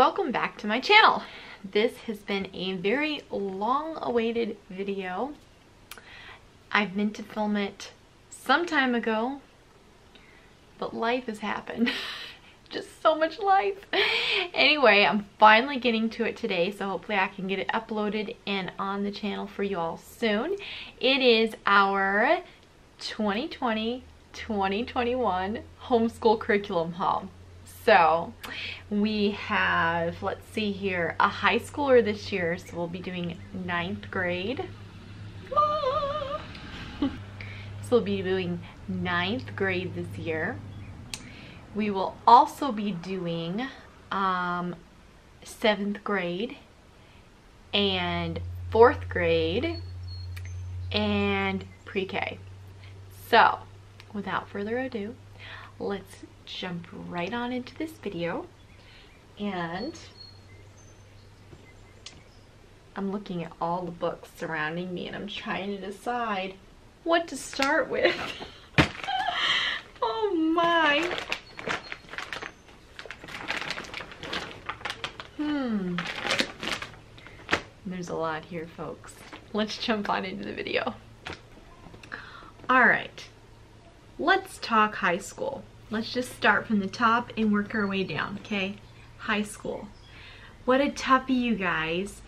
welcome back to my channel. This has been a very long-awaited video. I've meant to film it some time ago, but life has happened. Just so much life. Anyway, I'm finally getting to it today, so hopefully I can get it uploaded and on the channel for you all soon. It is our 2020-2021 homeschool curriculum haul. So we have, let's see here, a high schooler this year, so we'll be doing 9th grade. So we'll be doing 9th grade this year. We will also be doing 7th grade and 4th grade and pre-K. So without further ado, let's jump right on into this video. And I'm looking at all the books surrounding me and I'm trying to decide what to start with. Oh my. There's a lot here, folks. Let's jump on into the video. All right, let's talk high school. Let's just start from the top and work our way down, okay? High school. What a toughie, you guys.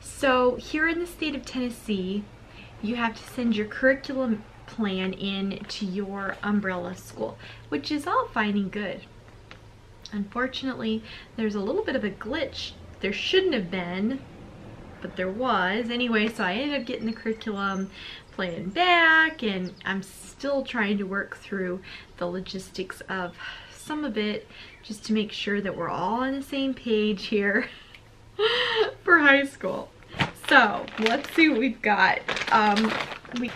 So here in the state of Tennessee, you have to send your curriculum plan in to your umbrella school, which is all fine and good. Unfortunately, there's a little bit of a glitch. There shouldn't have been, but there was. Anyway, so I ended up getting the curriculum plan back, and I'm still trying to work through the logistics of some of it just to make sure that we're all on the same page here for high school. So let's see what we've got. We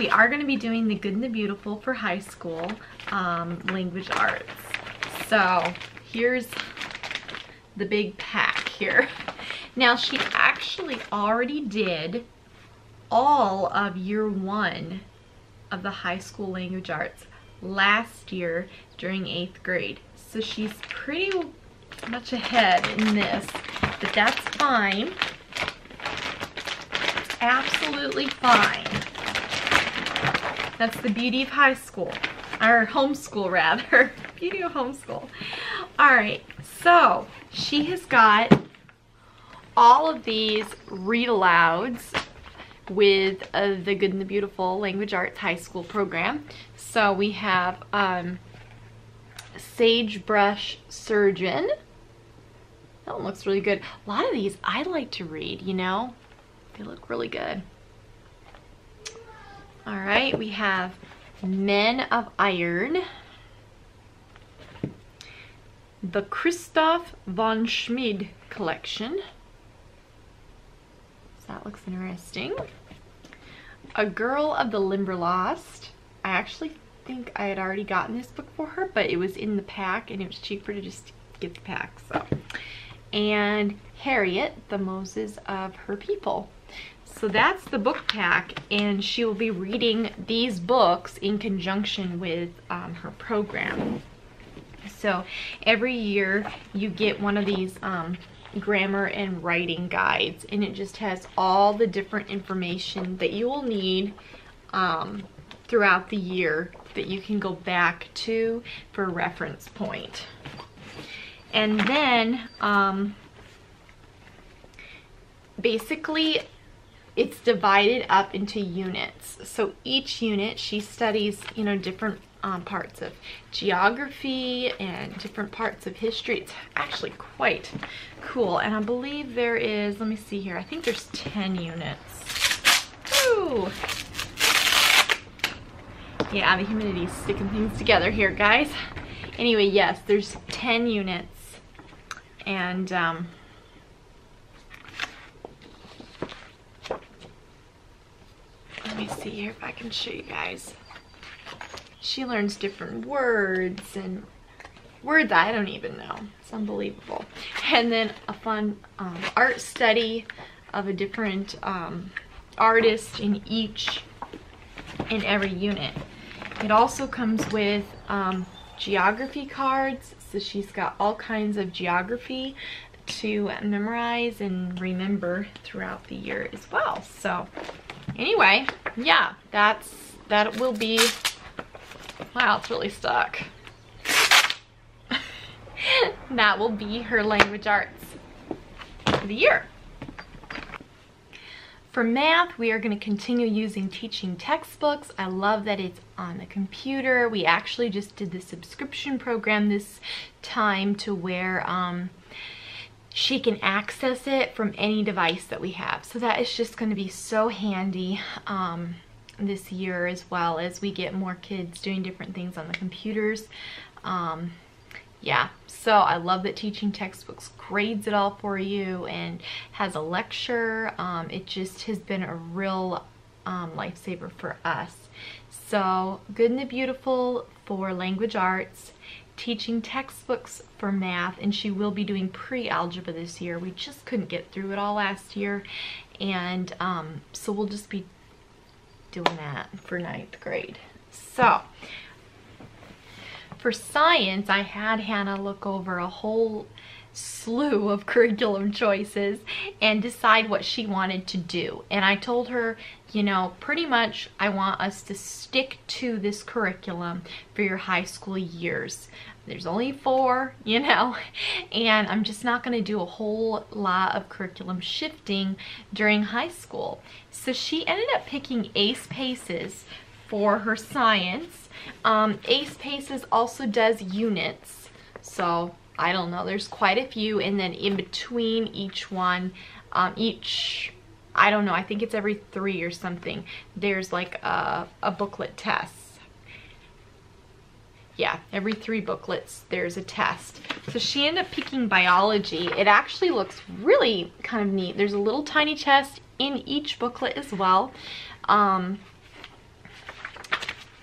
are going to be doing the Good and the Beautiful for high school language arts. So here's the big pack here. Now she actually already did all of year 1 of the high school language arts last year during 8th grade. So she's pretty much ahead in this, but that's fine. It's absolutely fine. That's the beauty of high school, or homeschool rather. Beauty of homeschool. Alright, so she has got all of these read alouds with the Good and the Beautiful Language Arts High School program. So we have Sagebrush Surgeon. That one looks really good. A lot of these I like to read, you know. They look really good. Alright, we have Men of Iron. The Christoph von Schmid collection. So that looks interesting. A Girl of the Limberlost. I actually think I had already gotten this book for her, but it was in the pack and it was cheaper to just get the pack. So, and Harriet, the Moses of Her People. So that's the book pack, and she will be reading these books in conjunction with her program. So every year you get one of these grammar and writing guides, and it just has all the different information that you will need throughout the year that you can go back to for a reference point. And then basically it's divided up into units. So each unit she studies, you know, different parts of geography and different parts of history. It's actually quite cool, and I believe there is, let me see here, I think there's 10 units. Ooh. Yeah, the humidity's sticking things together here, guys. Anyway, yes, there's 10 units, and let me see here if I can show you guys. She learns different words and words I don't even know. It's unbelievable. And then a fun art study of a different artist in each and every unit. It also comes with geography cards, So she's got all kinds of geography to memorize and remember throughout the year as well. So anyway, yeah, that will be, wow, it's really stuck. That will be her language arts for the year. For math, we are going to continue using teaching textbooks. I love that it's on the computer. We actually just did the subscription program this time to where she can access it from any device that we have. So that is just going to be so handy this year, as well as we get more kids doing different things on the computers. Yeah, so I love that teaching textbooks grades it all for you and has a lecture. It just has been a real lifesaver for us. So Good and the Beautiful for language arts, teaching textbooks for math, and she will be doing pre-algebra this year. We just couldn't get through it all last year, and so we'll just be doing that for 9th grade. So for science, I had Hannah look over a whole slew of curriculum choices and decide what she wanted to do. And I told her, you know, pretty much I want us to stick to this curriculum for your high school years. There's only 4, you know, and I'm just not going to do a whole lot of curriculum shifting during high school. So she ended up picking ACE PACES for her science. ACE PACES also does units, so I don't know, there's quite a few, and then in between each one, I don't know, I think it's every 3 or something, there's like a booklet test. Yeah, every 3 booklets there's a test. So she ended up picking biology. It actually looks really kind of neat. There's a little tiny test in each booklet as well.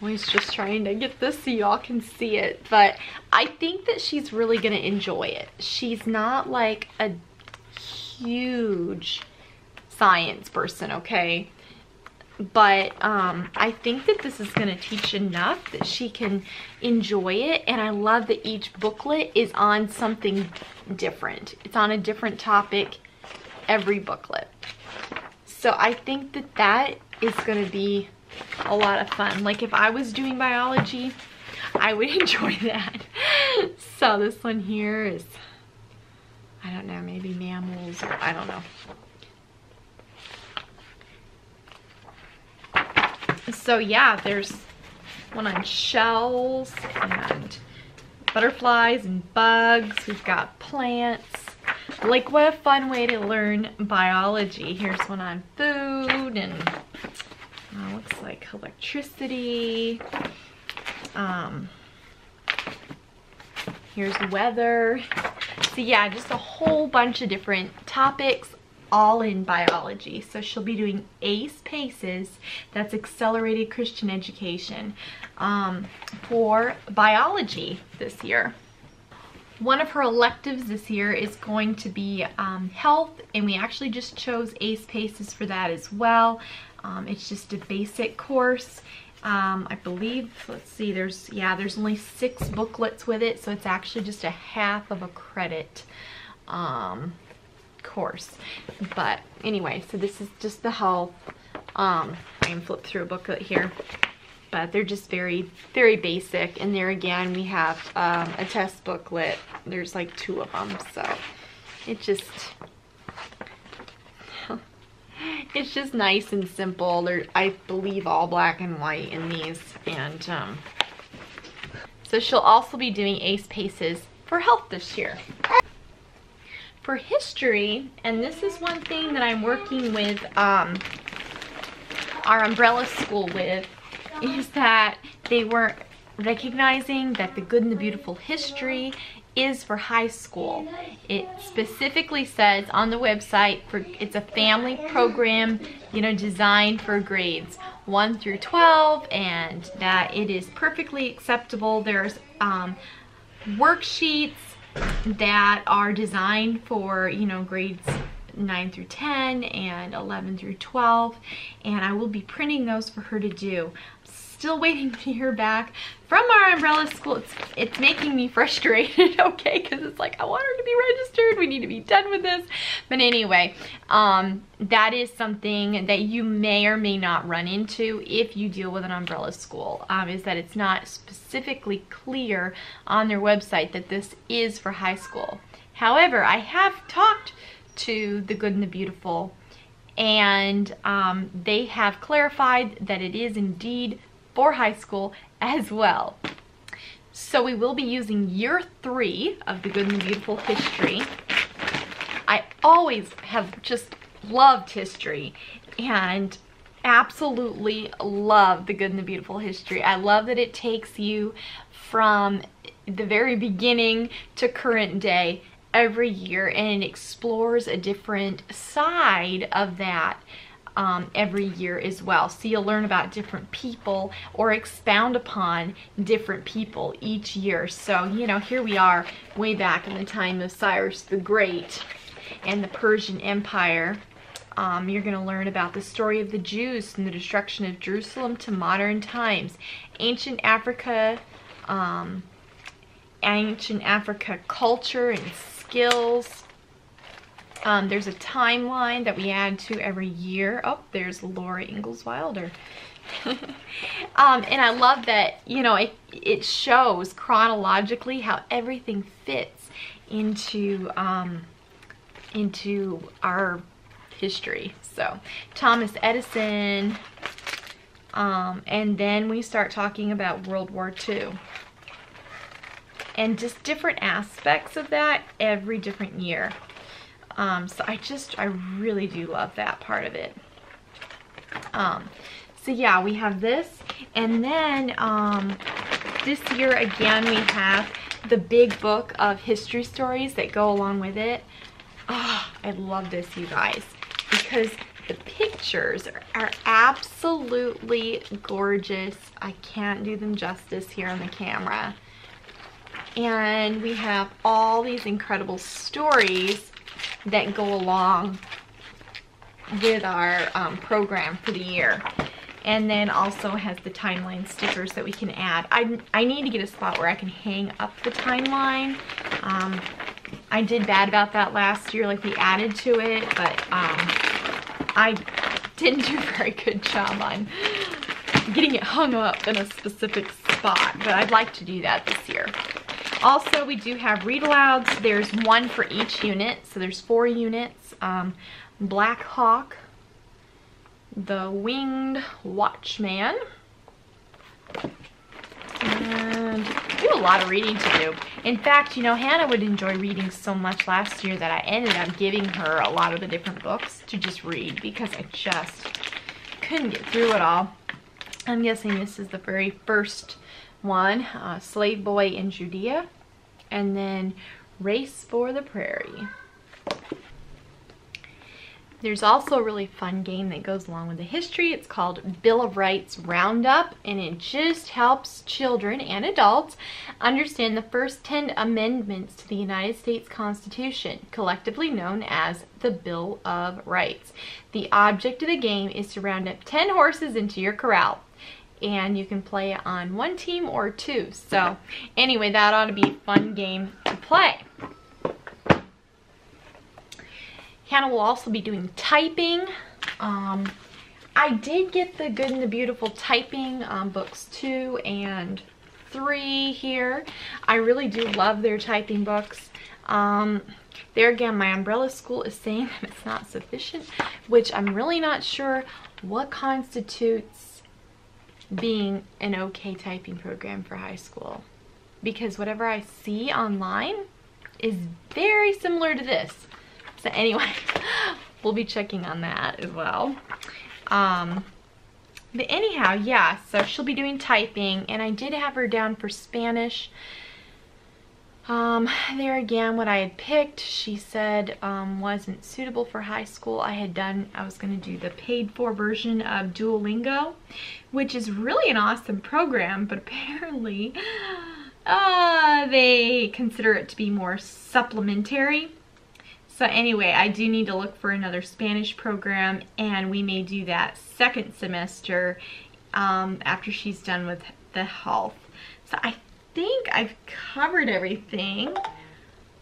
Always just trying to get this so y'all can see it, but I think that she's really gonna enjoy it. She's not like a huge science person, okay? But I think that this is gonna teach enough that she can enjoy it, and I love that each booklet is on something different. It's on a different topic every booklet. So I think that that is gonna be a lot of fun. Like if I was doing biology, I would enjoy that. So this one here is, I don't know, maybe mammals, or I don't know. So yeah, there's one on shells and butterflies and bugs. We've got plants. Like, what a fun way to learn biology. Here's one on food and looks like electricity. Here's weather. So yeah, just a whole bunch of different topics all in biology. So she'll be doing ACE PACES, that's Accelerated Christian Education, for biology this year. One of her electives this year is going to be health, and we actually just chose ACE PACES for that as well. It's just a basic course. I believe, let's see, there's only 6 booklets with it, so it's actually just a half of a credit course. But anyway, so this is just the health. I can flip through a booklet here, but they're just very, very basic. And there again, we have a test booklet. There's like 2 of them, so it just, it's just nice and simple. They're, I believe, all black and white in these. And so she'll also be doing ACE PACES for health this year. For history, and this is one thing that I'm working with our umbrella school with, is that they were recognizing that the Good and the Beautiful history is for high school. It specifically says on the website it's a family program, you know, designed for grades 1 through 12, and that it is perfectly acceptable. There's worksheets that are designed for, you know, grades 9 through 10 and 11 through 12, and I will be printing those for her to do. still waiting to hear back from our umbrella school. It's making me frustrated, okay, because it's like, I want her to be registered. We need to be done with this. But anyway, that is something that you may or may not run into if you deal with an umbrella school, is that it's not specifically clear on their website that this is for high school. However, I have talked to the Good and the Beautiful, and they have clarified that it is indeed for high school as well. So we will be using year 3 of the Good and the Beautiful history. I always have just loved history and absolutely love the Good and the Beautiful history. I love that it takes you from the very beginning to current day every year, and it explores a different side of that every year as well. So you'll learn about different people or expound upon different people each year. So, you know, here we are way back in the time of Cyrus the Great and the Persian Empire. You're going to learn about the story of the Jews from the destruction of Jerusalem to modern times, ancient Africa culture and skills. There's a timeline that we add to every year. Oh, there's Laura Ingalls Wilder. And I love that, you know, it shows chronologically how everything fits into our history. So Thomas Edison, and then we start talking about World War II. And just different aspects of that every different year. So I really do love that part of it. So yeah, we have this. And then this year again, we have the big book of history stories that go along with it. Oh, I love this, you guys, because the pictures are absolutely gorgeous. I can't do them justice here on the camera. And we have all these incredible stories that go along with our program for the year. And then also has the timeline stickers that we can add. I need to get a spot where I can hang up the timeline. I did bad about that last year, like we added to it, but I didn't do a very good job on getting it hung up in a specific spot, but I'd like to do that this year. Also, we do have read alouds. There's one for each unit, so there's 4 units. Black Hawk, the Winged Watchman, and we have a lot of reading to do. In fact, you know, Hannah would enjoy reading so much last year that I ended up giving her a lot of the different books to just read because I just couldn't get through it all. I'm guessing this is the very first one, Slave Boy in Judea, and then Race for the Prairie. There's also a really fun game that goes along with the history. It's called Bill of Rights Roundup, and it just helps children and adults understand the first 10 amendments to the United States Constitution, collectively known as the Bill of Rights. The object of the game is to round up 10 horses into your corral, and you can play it on 1 team or 2. So anyway, that ought to be a fun game to play. Hannah will also be doing typing. I did get the Good and the Beautiful typing books 2 and 3 here. I really do love their typing books. There again, my umbrella school is saying that it's not sufficient, which I'm really not sure what constitutes being an okay typing program for high school, because whatever I see online is very similar to this. So anyway, we'll be checking on that as well. But anyhow, yeah, so she'll be doing typing, and I did have her down for Spanish. There again, what I had picked, she said wasn't suitable for high school. I was going to do the paid for version of Duolingo, which is really an awesome program, but apparently they consider it to be more supplementary. So anyway, I do need to look for another Spanish program, and we may do that second semester after she's done with the health. So I think I've covered everything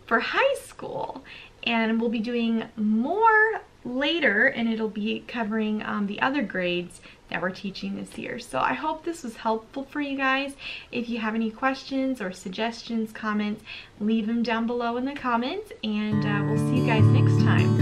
for high school, and we'll be doing more later, and it'll be covering the other grades that we're teaching this year. So I hope this was helpful for you guys. If you have any questions or suggestions, comments, leave them down below in the comments, and we'll see you guys next time.